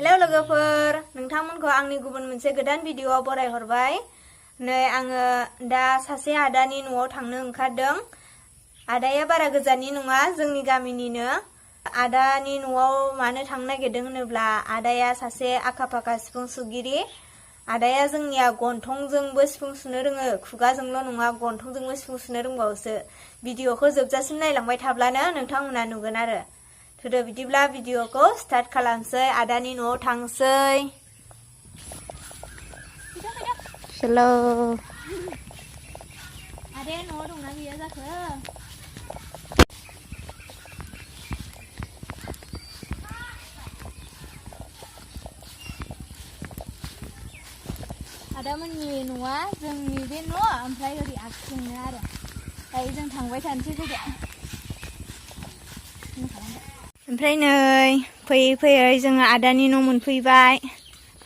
Hello लोगोफोर नोंथांमोनखौ आंनि गुबुन मोनसे गोदान भिडिअआव बरायहरबाय। नै आङो दा सासे आदानि न'आव थांनो ओंखारदों। आदाया बारा गोजाननि नङा, जोंनि गामिनिनो। आदानि न'आव मानो थांनो नागिरदों होनोब्ला आदाया सासे आखा-फाखा सिफुं सुगिरि। आदाया जोंनिया गन्थंजोंबो सिफुं सुनो रोङो, खुगाजोंल' नङा गन्थंजोंबो सिफुं सुनो रोंबावोसो। भिडिअखौ जोबजासिम नायलांबाय थाब्लानो नोंथांमोना नुगोन आरो। थोदो बिदिब्ला भिडिअखौ स्टार्ट खालामसै, आदानि न'आव थांसै। हेलौ आदाया न'आव दंना गैया जाखो? आदामोननि न'आ जोंनि बे न' ओमफ्राय ओरै आगसिनो आरो। दायो जों थांबाय थानोसै, फैदो। ओमफ्राय नै फैयै फैयै जोङो आदानि न' मोनफैबाय।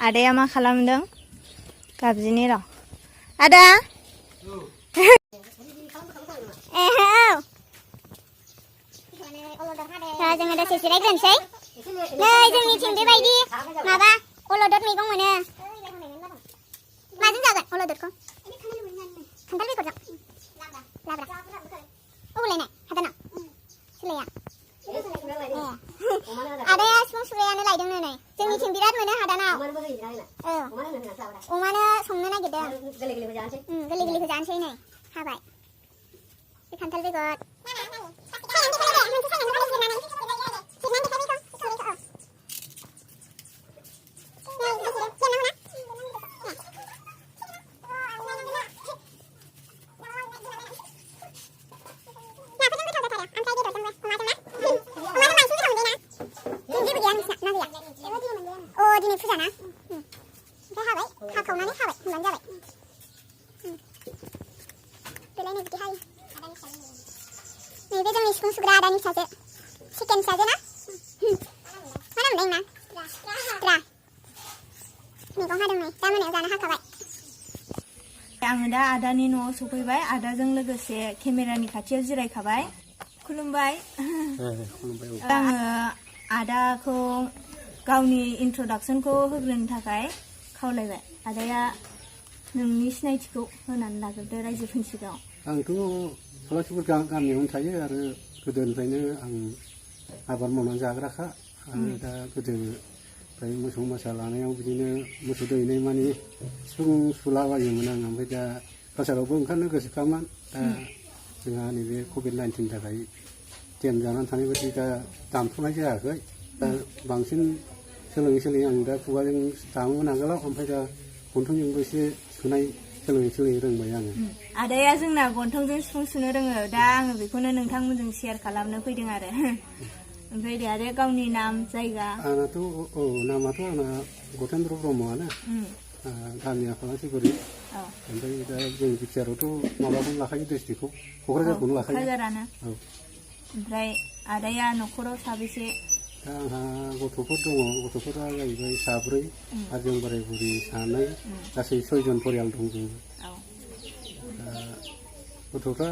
आदाया मा खालामदों? गाबजिनि र'। आदा जोङो दसे जिरायग्रोनोसै। नै जोंनिथिं बेबायदि माबा अलदद मैगं मोनो। माजों जागोन अलददखौ? खान्थाल बेगरजों लाब्रा अबलायनाय हादानाव सोलाया आदाया सिफुं सुग्रायानो लायदोंनो नै। जोंनिथिं बिराद मोनो हादानाव। अमानो संनो नागिरदों। गोरलै गोरलैखौ जानोसै नै हाबाय। बे खान्थाल बेगर दिनै फुजा ना? ओमफ्राय हाबाय, हाखावनानै हाबाय होनबानो जाबाय। बेलायनो बिदि हायो। नैबे जोंनि सिफुं सुग्रा आदानि फिसाजो, सेकेन्ड फिसाजो ना? मा नाम मोनलाय नोंना? द्रा। मैगं हादों नै, दा मोनायाव जानो हाखाबाय। आङो दा आदानि न'आव सफैबाय। आदाजों लोगोसे केमेरानि खाथियाव जिरायखाबाय। खुलुमबाय। आङो आदाखौ गावनि इन्ट्रडाक्सनखौ होग्रोनो थाखाय खावलायबाय। आदाया नोंनि सिनायथिखौ होनानै लाग्रोदो रायजोफोरनि सिगाङाव। आंथ' पलासपुर गामियावनो थायो आरो गोदोनिफ्रायनो आं आबाद मावनानै जाग्राखा। आरो दा गोदो ओमफ्राय मोसौ मोसा लानायाव बिदिनो मोसौ दैनाय मानि सिफुं सुलाबायोमोन आं। ओमफ्राय दा कालसारावबो ओंखारनो गोसोखामोन। दा जोंहा नैबे कभिड-19 थाखाय देम जानानै थानाय बायदि दा दामथ'नाय जायाखै। दा बांसिन सोलोङै आं दा खुगाजों दामोमोन आगोलाव, ओमफ्राय दा गन्थंजोंबो एसे सुनाय सोलोङै रोंबाय आङो। आदाया जोंना गन्थंजों सिफुं सुनो रोङो। दा आङो बेखौनो नोंथांमोनजों शेयार खालामनो फैदों आरो। ओमफ्राय दे आरो गावनि नाम जायगा। आंनाथ' नामाथ' आंना गथेन्द्र ब्रह्मआनो। गामिया पलासपुरि। ओमफ्राय दा जों बिटिआरआवथ' माबाखौनो लाखायो, डिस्ट्रिक्टखौ क'क्राझारखौनो लाखायो। क'क्राझारानो। ओमफ्राय आदाया न'खराव साबेसे? दा आंहा गथ'फोर दङ। गथ'फोरा जाहैबाय साब्रै आरो जों बोराय बुरि सानै, गासै 6 जन परियाल दं जोङो। गथ'फ्रा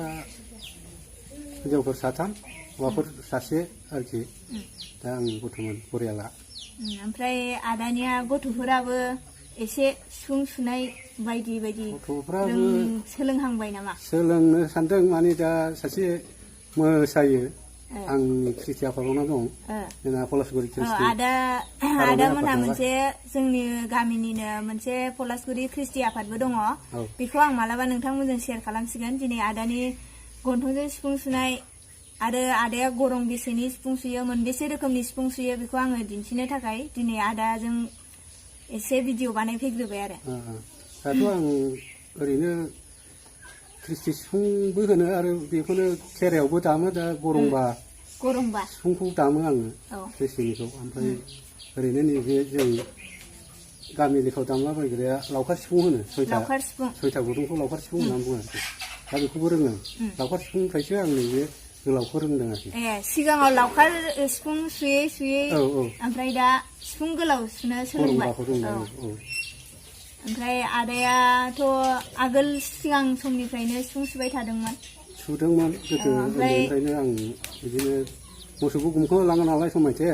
हिनजावफोर 3, हौवाफोर 1 आरोखि। दा आं गथ'मोन परियाला। ओमफ्राय आदानिया गथ'फोराबो एसे सिफुं सुनाय बायदि गथ'फ्राबो सोलोंहांबाय नामा? सोलोंनो सानदों, माने दा सासे मोसायो आंनि ख्रिस्टि आफादावनो दं, जोंना पलासपुरि ख्रिस्टि। आदामोनहा मोनसे जोंनि गामिनिनो मोनसे पलासपुरि ख्रिस्टि आफादबो दङ। बेखौ आं मालाबा नोंथांमोनजों शेयार खालामसिगोन। दिनै आदानि गन्थंजों सिफुं सुनाय आरो आदाया गरं बेसेनि सिफुं सुयो, मोनबेसे रोखोमनि सिफुं सुयो, बेखौ आङो दिन्थिनो थाखाय दिनै आदाजों एसे भिडिअ बानायफैग्रोबाय आरो। दाथ' आं ओरैनो ख्रिस्टि सिफुंबो होनो आरो बेखौनो खेराइयावबो दामो। दा गरंबा सिफुंखौ दामो आङो, ख्रिस्टिनिखौ। ओमफ्राय ओरैनो नैबे जों गामि लेखायाव दामलाबायग्राया लावखार सिफुं होनो, 6था गुदुंखौ लावखार सिफुं होननानै बुङो आरोखि। दा बेखौबो रोङो। लावखार सिफुंनिफ्रायसो आं नैबे गोलावखौ रोंदों आरोखि। सिगाङाव लावखार सिफुं सुयै ओमफ्राय दा सिफुं गोलाव सुनो सोलोंबाय। ओमफ्राय आदायाथ' आगोल सिगां समनिफ्रायनो सिफुं सुबाय थादोंमोन। सुदोंमोन गोदो उन्दैनिफ्रायनो आं बिदिनो मोसौखौ गुमख'नो लाङो नालाय समायथे।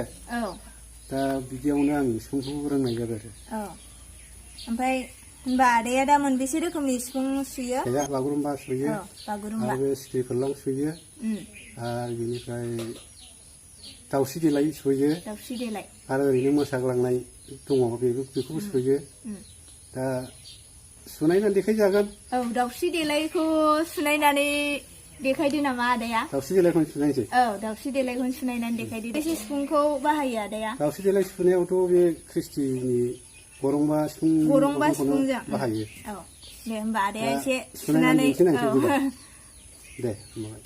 दा बिदियावनो आं सिफुंखौ रोंनाय जाबाय आरो औ ओमफ्राय होनबा आदाया दा मोनबेसे रोखोमनि सिफुं सुयो खायफा बागुरुम्बा सुयो औ बागुरुम्बा आरो बे सिख्रि खरलां सुयो आरो बिनिफ्राय दाउस्रि देलाय सुयो दाउस्रि देलाय आरो ओरैनो मोसाग्लांनाय दङ बेखौबो सुयो दा सुनायनानै देखायजागोन औ दाउस्रि देलायखौ सुनायनानै देखायदो नामा आदाया दाउस्रि देलायखौनो सुनायसै औ दाउस्रि देलायखौनो सुनायनानै देखायदो एसे सिफुंखौ बाहायो आदाया दाउस्रि देलाय सुनायावथ' बे ख्रिस्टिनि गरंबा सिफुंजों बाहायो औ दे होमबा आदाया एसे सुनानै सुनानै औ दे होमबालाय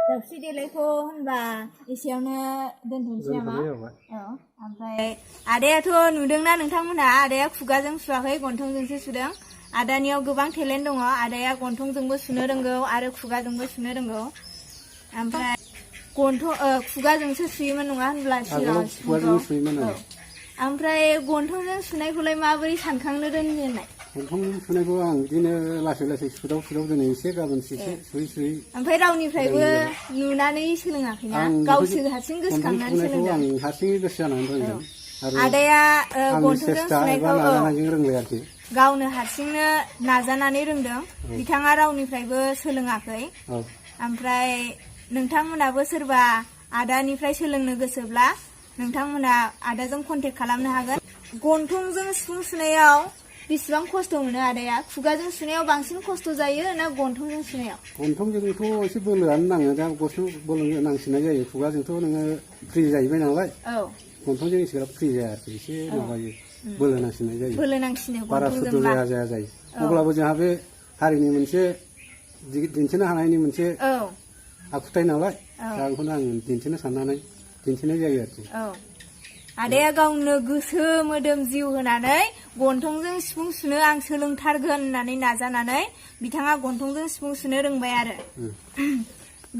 दाउस्रि देलायखौ होनबा एसेयावनो दोनथ'नोसै नामा औ ओमफ्राय आदायाथ' नुदोंना नोंथांमोनहा आदाया खुगाजों सुवाखै गन्थंजोंसो सुदों आदानियाव गोबां टेलेन्ट दङ आदाया गन्थंजोंबो सुनो रोंगौ आरो खुगाजोंबो सुनो रोंगौ ओमफ्राय खुगाजोंसो सुयोमोन नङा होनब्ला सिगाङाव ओमफ्राय गन्थंजों सुनायखौलाय माबोरै सानखांनो रोंजेननाय गन्थंजों सुनायखौ आं बिदिनो लासै लासै सुदाव दिनै एसे गाबोन एसे सुयै ओमफ्राय रावनिफ्रायबो नुनानै सोलोङाखैना गावसो हारसिं गोसोखांनानै सोलोंदों आं हारसिङै गोसो जानानै रोंदों आदाया गन्थंजों सुनायखौ रोंबाय आरोखि गावनो हारसिंनो नाजानानै रोंदों बिथाङा रावनिफ्रायबो सोलोङाखै ओमफ्राय नोंथांमोनाबो सोरबा आदानिफ्राय सोलोंनो गोसोब्ला नोंथांमोना आदाजों कन्टेक्ट खालामनो हागोन गन्थंजों सिफुं सुनायाव बेसेबां खस्थ' मोनो आदाया खुगाजों सुनायाव बांसिन खस्थ' जायो ना गन्थंजों सुनायाव गन्थंजोंथ' एसे बोलोआनो नाङो दा बोलो नांसिननाय जायो खुगाजोंथ' नोङो फ्रि जाहैबाय नालाय गन्थंजों एसेग्राब फ्रि जाया आरोखि एसे माबायो बोलो नांसिननाय जायो बोलो नांसिनो बारा सुद्ध जाया अब्लाबो जोंहा बे हारिनि मोनसे दिन्थिनो हानायनि मोनसे आखुथाय नालाय दा बेखौनो आं दिन्थिनो साननानै दिन्थिनाय जायो आरोखि आदाया गावनो गोसो मोदोम जिउ होनानै गन्थंजों सिफुं सुनो आं सोलोंथारगोन होननानै नाजानानै बिथाङा गन्थंजों सिफुं सुनो रोंबाय आरो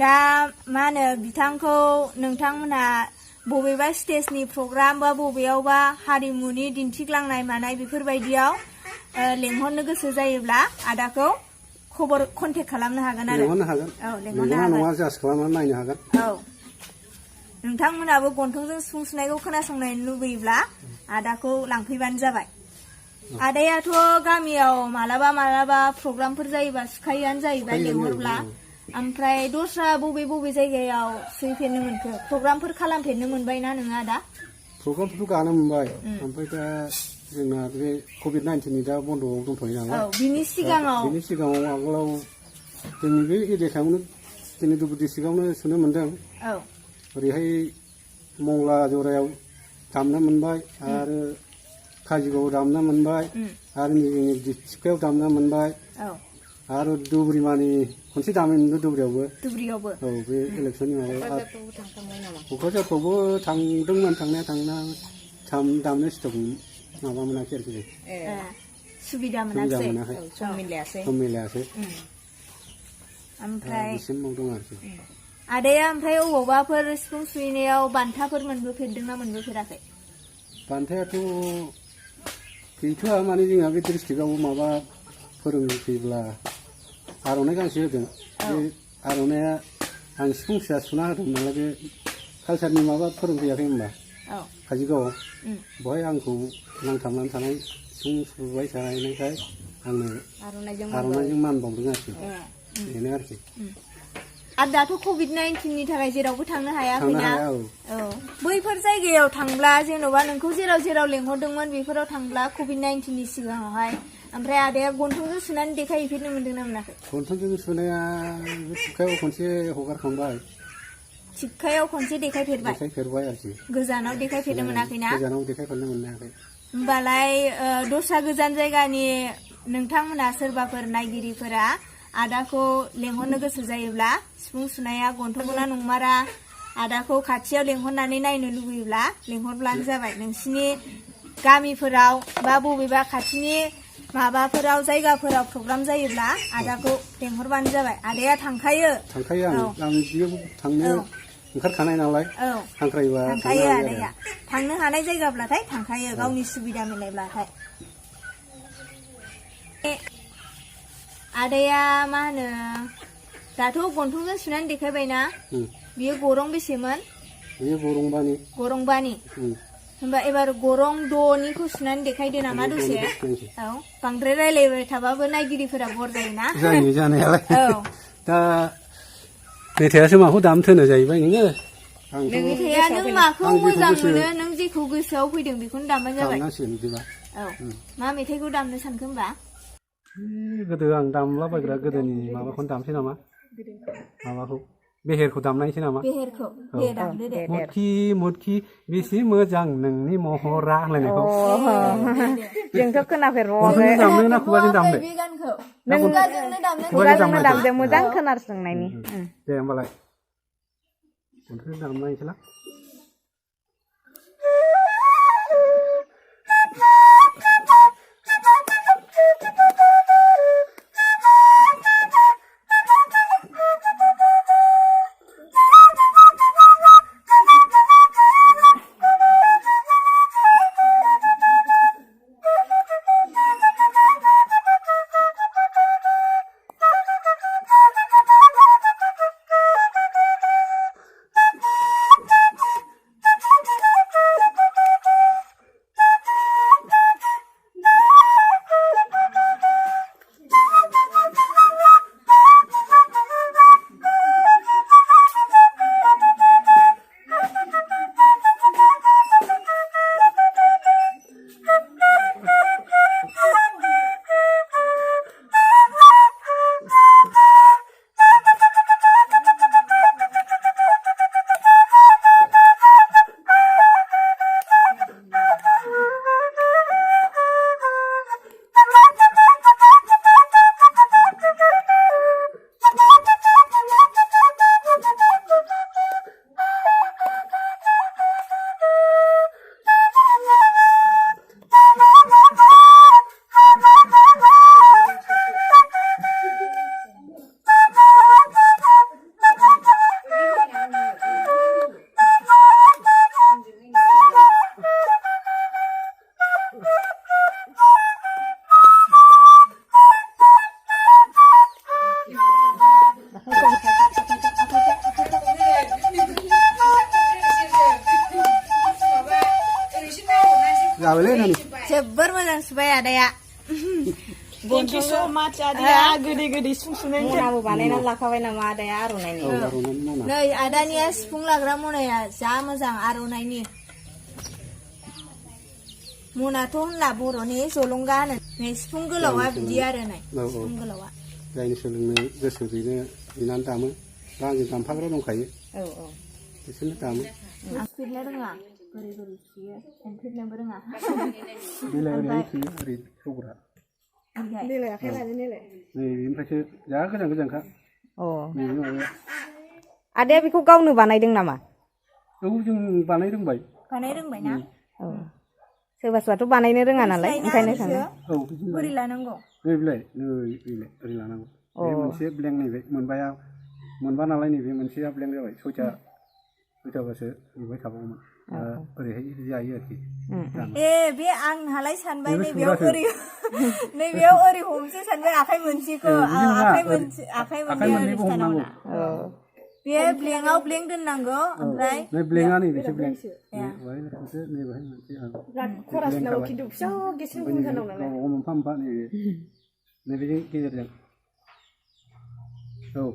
दा मा होनो बिथांखौ नोंथांमोनहा बबेबा स्टेजनि प्रग्राम बा बबेयावबा हारिमुनि दिन्थिग्लांनाय मानाय बेफोरबायदियाव लेंहरनो गोसो जायोब्ला आदाखौ कन्टेक्ट खालामनो हागोन आरो लेंहरनो हागोन औ नोंथांमोनाबो गन्थंजों सिफुं सुनायखौ खोनासंनो लुबैयोब्ला आदाखौ लांफैबानो जाबाय आदायाथ' गामियाव मालाबा प्रग्रामफोर जायोबा सुखायोआनो जाहैबाय लेंहरब्ला ओमफ्राय दस्रा बबे जायगायाव सुहैफेरनो मोनखो प्रग्रामफोर खालामफेरनो मोनबायना नोङो आदा प्रग्रामफोरखौ गानो मोनबाय ओमफ्राय दा जोंना बे कभिड-19 दा बन्द'आव दंथ'यो नालाय बिनि सिगाङाव आगोलाव जोंनि बे एरियायावनो जोंनि धुबुरी डिस्ट्रिक्टआवनो सुनो मोन्दों ओरैहाय मंगला जरायाव दामनो मोनबाय आरो काजिगावआव दामनो मोनबाय आरो जोंनि दिपथिखायाव दामनो मोनबाय आरो धुबुरीमानि खनसे दामनो मोनदों धुबुरीयावबो औ बे इलेक्सननि माबायाव क'क्राझारफ्रावबो थांदोंमोन थांनाया दामनो स्टक माबा मोनाखै आरोखि सुबिदा मोनाखै सम मिलायासै ओमफ्राय बिसिम मावदों आरोखि आदाया ओमफ्राय अबावबाफोर सिफुं सुनायाव बान्थाफोर मोनबोफेरदोंना मोनबोफेराखै बान्थायाथ' गैथ'आ माने जोंहा बे डिस्ट्रिक्टआव माबा फोरोंफैब्ला आर'नाइ गांसे होदों बे आर'नाइया आं सिफुं फिसा सुना होदोंमोन नालाय बे कालसारनि माबा फोरोंफैयाखै होनबा काजिगावआव बेवहाय आंखौ नांथाबनानै थानाय सिफुं सुबाय थानायखाय आंनो आर'नाइजों मान बावदों आरोखि बेनो आरोखि आरो दाथ' कभिड-19नि थाखाय जेरावबो थांनो हायाखैना औ बैफोर जायगायाव थांब्ला जेन'बा नोंखौ जेराव जेराव लेंहरदोंमोन बेफोराव थांब्ला कभिड-19नि सिगाङावहाय ओमफ्राय आदाया गन्थंजों सुनानै देखायहैफेरनो मोन्दोंना मोनाखै गन्थंजों सुनाया थिपकायाव खनसे हगारखांबाय थिपकायाव खनसे देखायफेरबाय आरोखि गोजानाव देखायफेरनो मोनाखैना गोजानाव देखायफेरनो मोनाखै होमबालाय दस्रा गोजान जायगानि नोंथांमोना सोरबाफोर नायगिरिफोरा आदाखौ लेंहरनो गोसो जायोब्ला सिफुं सुनाया गन्थंना नंमारा आदाखौ खाथियाव लेंहरनानै नायनो लुबैयोब्ला लेंहरब्लानो जाबाय नोंसिनि गामिफोराव बा बबेबा खाथिनि माबाफोराव जायगाफोराव प्रग्राम जायोब्ला आदाखौ लेंहरबानो जाबाय आदाया थांखायो आं बेयाव थांनो ओंखारखानाय नालाय हांख्रायबा थांखायो आदाया थांनो हानाय जायगाब्लाथाय थांखायो गावनि सुबिदा मिलायब्लाथाय आदाया मा होनो दाथ' गन्थंजों सुनानै देखायबायना बियो गरं बेसेमोन बियो गरंबानि होमबा एबार गरं द'निखौ सुनानै देखायदो नामा दसे औ बांद्राय रायलायबाय थाबाबो नायगिरिफोरा बर जायोना जायो जानायालाय दा मेथाइयासो माखौ दामथोनो जाहैबाय नोङो मेथाइया नों माखौ मोजां मोनो नों जेखौ गोसोआव फैदों बेखौनो दामबानो जाबाय औ मा मेथाइखौ दामनो सानखो होमबा गोदो आं दामलाबायग्रा गोदोनि माबाखौनो दामसै नामा माबाखौ बेहेरखौ दामनायसै नामा बेहेरखौ दे दामदो दे मुदखि बेसे मोजां नोंनि महरा होनलायनायखौ जोंथ' खोनाफेरबावाखै दामनो ना खुगाजों दामनो बे गानखौ खुगाजोंनो दामदो मोजां खोनासंनायनि दे होमबालाय खनसे दामनायसैला जोबोर मोजां सुबाय आदाया गोदै गोदै सिफुं सुनाय मनाबो बानायनानै लाखाबाय नामा आदाया आर'नाइनि नै आदानिया सिफुं लाग्रा मनाया जा मोजां आर'नाइनि मनाथ' होनला बर'नि जलंगा होनो नै सिफुं गोलावा बिदि आरो नै सिफुं गोलावा जायनि सोलोंनो गोसो बेनो बिनानै दामो दा आंजों दामफाग्रा दंखायो बिसोरनो दामो आं फिरनो रोङा बोरै बोरै फियो हमफिरनोबो रोङा बिलाइ ओरैनो फियो ओरै सौग्रा देलाय आखाइ लादो देलाय नै बेनिफ्रायसो जा गोजान गोजानखा आदाया बेखौ गावनो बानायदों नामा औ जों बानाय रोंबाय ना सोरबा सोरबाथ' बानायनो रोङा नालाय ओंखायनो सोङो औ बोरै लानांगौ नै बिलाइ ओरै लानांगौ बे मोनसे ब्लेंक नैबे मोनबा नालाय नैबे मोनसेया ब्लेंक जाबाय सयथाबासो नुबाय थाबावोमोन ओरैहाय जायो आरोखि बे आंहालाय सानबाय नैबेयाव ओरै नैबेयाव ओरै हमसो सानबाय आखाइ मोनसेखौ आखाइ मोननैबो हमनांगौ बे ब्लेंआव ब्लें दोननांगौ ओमफ्राय नै ब्लेंआ नै बेसो ब्लें बेवहाय मोनसे नै बेवहाय मोनसे खरासनाव खिन्थु फिसा गेसें गुंथानाव नालाय मोनफा मोनफा नैबे गेजेरजों औ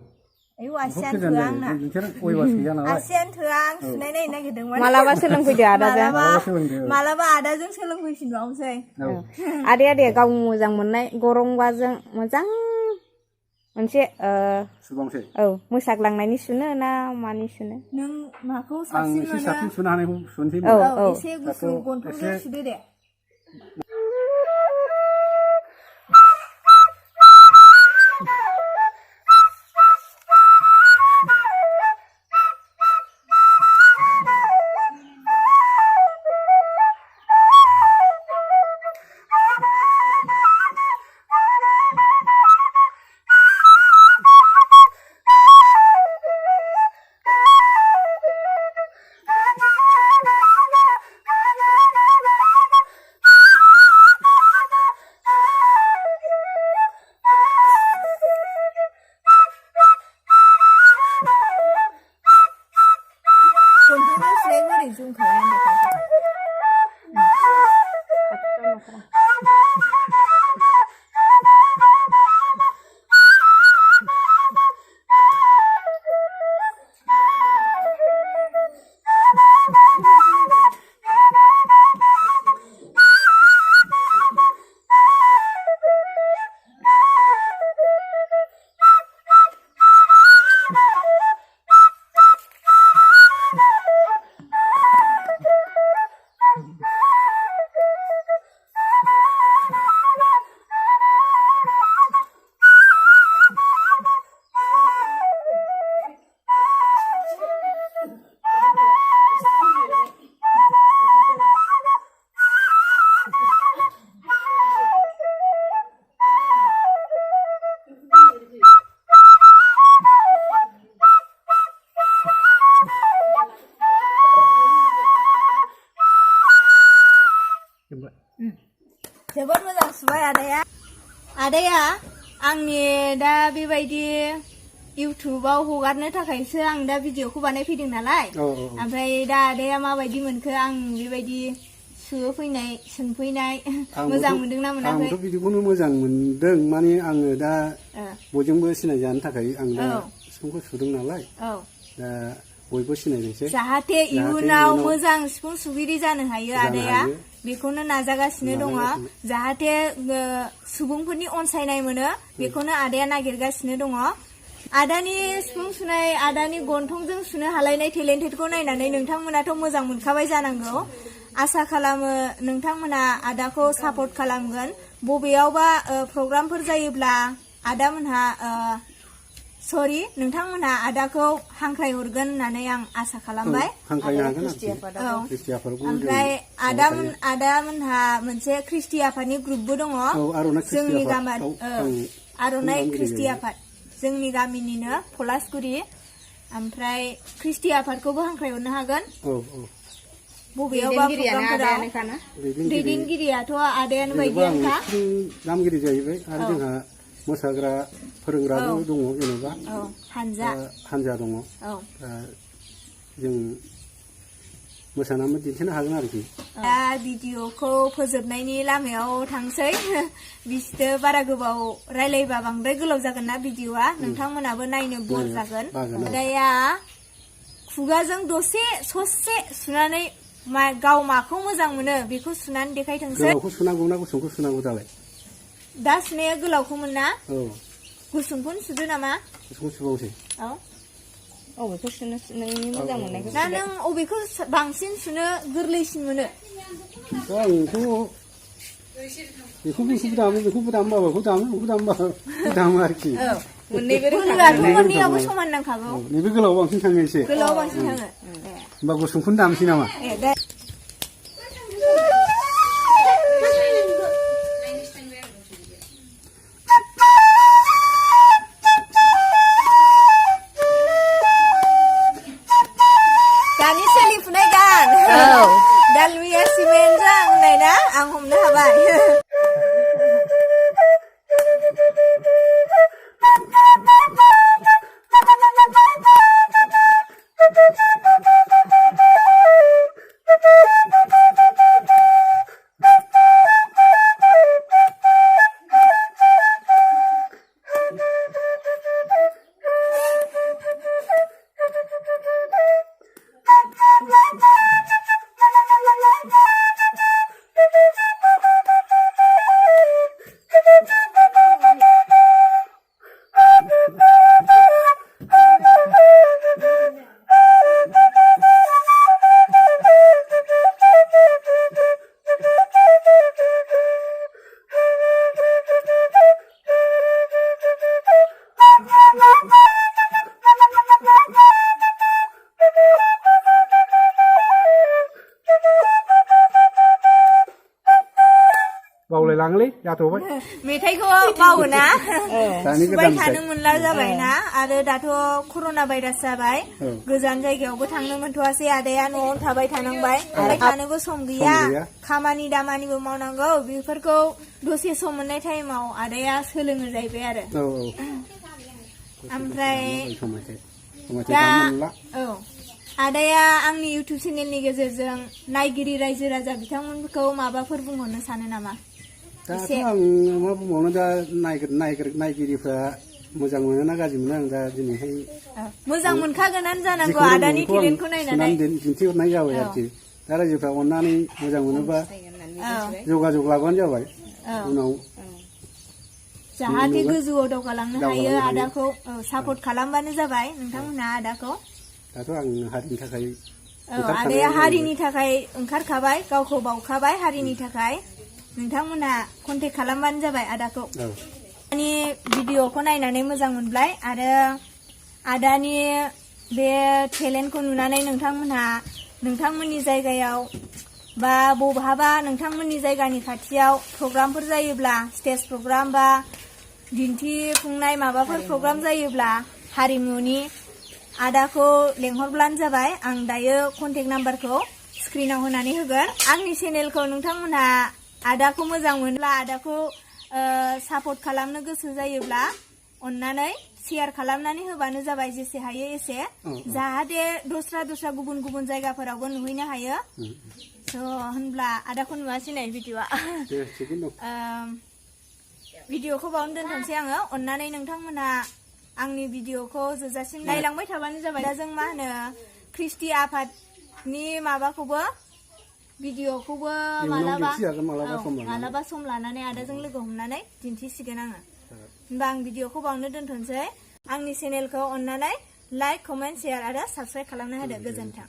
आयौ आसियानो थोआ आंना नोंसोर अयबास गैया नालाय आसियानो थोआ आं सुनाय नायनो नागिरदोंमोन मालाबा सोलोंफैदो आदाजों मालाबा आदाजों सोलोंफैफिनबावनोसै आदाया गाव मोजां मोननाय गरंबाजों मोजां मोनसे सुबांसै औ मोसाग्लांनायनि सुनो ना मानि सुनो नों माखौ आं साबसिन एसे मोनो साबसिन सुनो हानायखौ सुनोसै औ एसे गुसु गन्थंजों सुदो दे गन्थंजों सुनायखौ ओरै जुम खालामनानै जोबोद मोजां सुबाय आदाया आंनि दा बेबायदि इउटुबाव हगारनो थाखायसो आं दा भिडिअखौ बानायफैदों नालाय ओमफ्राय दा आदाया माबायदि मोनखो आं बेबायदि सोंफैनाय मोजां मोनदोंना मोनाखै आंथ' बिदिखौनो मोजां मोनदों माने आङो दा बयजोंबो सिनायजानो थाखाय आं दा सिफुंखौ सुदों नालाय दा बयबो सिनायनोसै जाहाथे इयुनाव मोजां सिफुं सुगिरि जानो हायो आदाया बेखौनो नाजागासिनो दङ जाहाथे सुबुंफोरनि अनसायनाय मोनो बेखौनो आदाया नागिरगासिनो दङ आदानि सिफुं सुनाय आदानि गन्थंजों सुनो हालायनाय टेलेन्टेडखौ नायनानै नोंथांमोनाथ' मोजां मोनखाबाय जानांगौ आसा खालामो नोंथांमोना आदाखौ सापर्ट खालामगोन बबेयावबा प्रग्रामफोर जायोब्ला आदामोनहा नोंथांमोनहा आदाखौ हांख्रायहरगोन होननानै आं आसा खालामबाय ओमफ्राय आदामोनहा मोनसे ख्रिस्टि आफादनि ग्रुपबो दङ जोंनि गामि आर'नाइ ख्रिस्टि आफाद जोंनि गामिनिनो पलासगुरि ओमफ्राय ख्रिस्टि आफादखौबो हांख्रायहरनो हागोन बबेयावबा प्रग्रामफोराव दैदेनगिरियाथ' आदायानो बायदियानोखा नामगिरि जाहैबाय आरो जोंहा मोसाग्रा फोरोंग्राबो दङ जेनेबा हानजा दङ जों मोसानानै दिन्थिनो हागोन आरोखि दा भिडिअखौ फोजोबनायनि लामायाव थांसै बिसोर बारा गोबाव रायलायबा बांद्राय गोलाव जागोन ना भिडिअआ नोंथांमोनाबो नायनो बर जागोन दाया खुगाजों दसे ससे सुनानै गाव माखौ मोजां मोनो बेखौ सुनानै देखायथोंसै गोलावखौ सुनांगौ ना गुसुंखौ सुनांगौ दालाय दा सुनाया गोलावखौमोन ना गुसुंखौनो सुदो नामा गुसुंखौ सुबावसै अबेखौ सुनो नोंनि मोजां मोननायखौ दा नों अबेखौ बांसिन सुनो गोरलैसिन मोनो आंथ' बेखौबो दामो बेखौ दामो आरोखि मोननैयावबो समान नांखागौ नैबे गोलाव बांसिन थाङो एसे गोलाव बांसिन थाङो होमबा गुसुंखौनो दामसै नामा दानि सोलिफुनाय गान बावलायलाङोलै जाथ'बाय मेथाइखौ बावो ना दानि सुबाय गोदान थानो मोनला जाबायना आरो दाथ' कर'ना भाइरास जाबाय गोजान जायगायावबो थांनो मोनथ'वासै आदाया न'आव थाबाय थानांबाय थाबाय थानोबो सम गैया खामानि दामानिबो मावनांगौ बेफोरखौ दसे सम मोननाय टाइमाव आदाया सोलोङो जाहैबाय आरो औ ओमफ्राय समायथाय दा मोनला औ आदाया आंनि इउटुब चेनेलनि गेजेरजों नायगिरि रायजो राजा बिथांमोनखौ माबाफोर बुंहरनो सानो नामा दाथ' आं मा बुंबावनो दा नायगिरिफ्रा मोजां मोनो ना गाज्रि मोनो आं दा दिनैहाय मोजां मोनखागोनानो जानांगौ आदानि टेलेन्टखौ नायनानै दिन्थिहरनाय जाबाय आरोखि दा रायजोफ्रा अननानै मोजां मोनोबा जगाजग लाबानो जाबाय उनाव जाहाथे गोजौआव दावगालांनो हायो आदाखौ सापर्ट खालामबानो जाबाय नोंथांमोनहा आदाखौ दाथ' आं हारिनि थाखाय आदाया हारिनि थाखाय ओंखारखाबाय गावखौ बावखाबाय हारिनि थाखाय नोंथांमोनहा कन्टेक्ट खालामबानो जाबाय आदाखौ आदानि भिडिअखौ नायनानै मोजां मोनबाय आरो आदानि बे टेलेन्टखौ नुनानै नोंथांमोनहा नोंथांमोननि जायगायाव बा बबहाबा नोंथांमोननि जायगानि खाथियाव प्रग्रामफोर जायोब्ला स्टेज प्रग्राम बा दिन्थिफुंनाय माबाफोर प्रग्राम जायोब्ला हारिमुनि आदाखौ लेंहरब्लानो जाबाय आं दायो कन्टेक्ट नाम्बारखौ स्क्रिनाव होनानै होगोन आंनि चेनेलखौ नोंथांमोनहा आदाखौ मोजां मोनब्ला आदाखौ सापर्ट खालामनो गोसो जायोब्ला अननानै शेयार खालामनानै होबानो जाबाय जेसे हायो एसे जाहाथे दस्रा गुबुन गुबुन जायगाफोरावबो नुहैनो हायो स' होनब्ला आदाखौ नुवासै नै भिडिअखौ बावनो दोनथ'नोसै आङो अननानै नोंथांमोनहा आंनि भिडिअखौ जोजासिम नायलांबाय थाबानो जाबाय दा जों मा होनो ख्रिस्टि आफादनि माबाखौबो भिडिअखौबो मालाबा सम लानानै आदाजों लोगो हमनानै दिन्थिसिगोन आङो होनबा आं भिडिअखौ बावनो दोनथ'नोसै आंनि चेनेलखौ अननानै लाइक कमेन्ट शेयार आरो साबस्क्राइब खालामना होदो गोजोन्थों